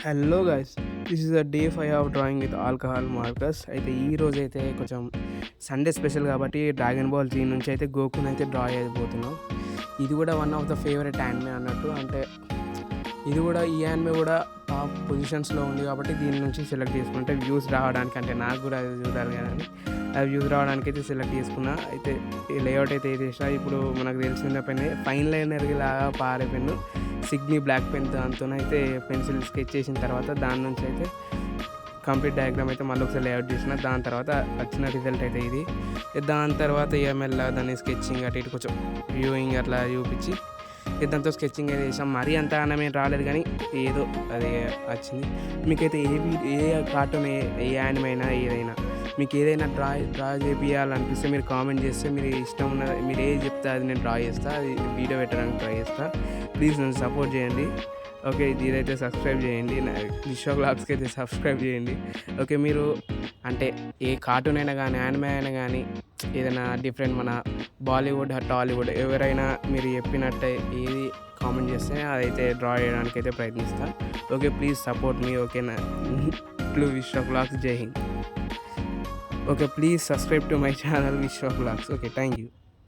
Hello guys, this is the day 5 of drawing with alcohol markers. అయితే ఈ రోజు అయితే కొంచెం సండే స్పెషల్ కాబట్టి డ్రాగన్ బాల్ జీ నుంచి అయితే గోకుని అయితే డ్రా చేయబోతున్నాం. ఇది కూడా one of the favourite anime అన్నట్టు. అంటే ఇది కూడా ఈ యానిమే కూడా టాప్ పొజిషన్స్లో ఉంది కాబట్టి దీని నుంచి సెలెక్ట్ చేసుకుంటే వ్యూస్ రావడానికి, అంటే నాకు కూడా అది చూడాలి కానీ అది వ్యూస్ రావడానికి అయితే సెలెక్ట్ చేసుకున్నా. అయితే ఈ లేఅవుట్ అయితే వేసేసా. ఇప్పుడు మనకు తెలిసిన పెన్ ఫైన్ లైనర్ లాగా పారే పెన్ను సిగ్నీ బ్లాక్ పెన్ దాంతోనైతే పెన్సిల్ స్కెచ్ చేసిన తర్వాత దాని నుంచి అయితే కంప్లీట్ డయాగ్రామ్ అయితే మళ్ళీ ఒకసారి లేఅవుట్ చేసిన. దాని తర్వాత వచ్చిన రిజల్ట్ అయితే ఇది. దాని తర్వాత ఏఎంఎల్ దాన్ని స్కెచ్చింగ్ అటు ఇటు కొంచెం వ్యూయింగ్ అట్లా చూపించి దాంతో స్కెచ్చింగ్ అయితే చేసాం. మరీ అంత ఆనమే రాలేదు కానీ ఏదో అది వచ్చింది. మీకైతే ఏ కార్టూన్ ఏ యానిమైనా ఏదైనా మీకు ఏదైనా డ్రా చేయాలనిపిస్తే మీరు కామెంట్ చేస్తే, మీరు ఇష్టం ఉన్న మీరు ఏది చెప్తే అది నేను డ్రా చేస్తాను, అది వీడియో పెట్టడానికి ట్రై చేస్తాను. ప్లీజ్ నన్ను సపోర్ట్ చేయండి. ఓకే, ఇదైతే సబ్స్క్రైబ్ చేయండి, విశ్వ వ్లాగ్స్కి అయితే సబ్స్క్రైబ్ చేయండి. ఓకే, మీరు అంటే ఏ కార్టూన్ అయినా కానీ యానిమే అయినా కానీ ఏదైనా డిఫరెంట్ మన బాలీవుడ్ టాలీవుడ్ ఎవరైనా మీరు చెప్పినట్టే ఏది కామెంట్ చేస్తే అదైతే డ్రా చేయడానికి అయితే ప్రయత్నిస్తాను. ఓకే, ప్లీజ్ సపోర్ట్ మీ. ఓకేనా? విశ్వ వ్లాగ్స్, జై Hind. Okay, please subscribe to my channel Vishwa Vlogs. Okay, thank you.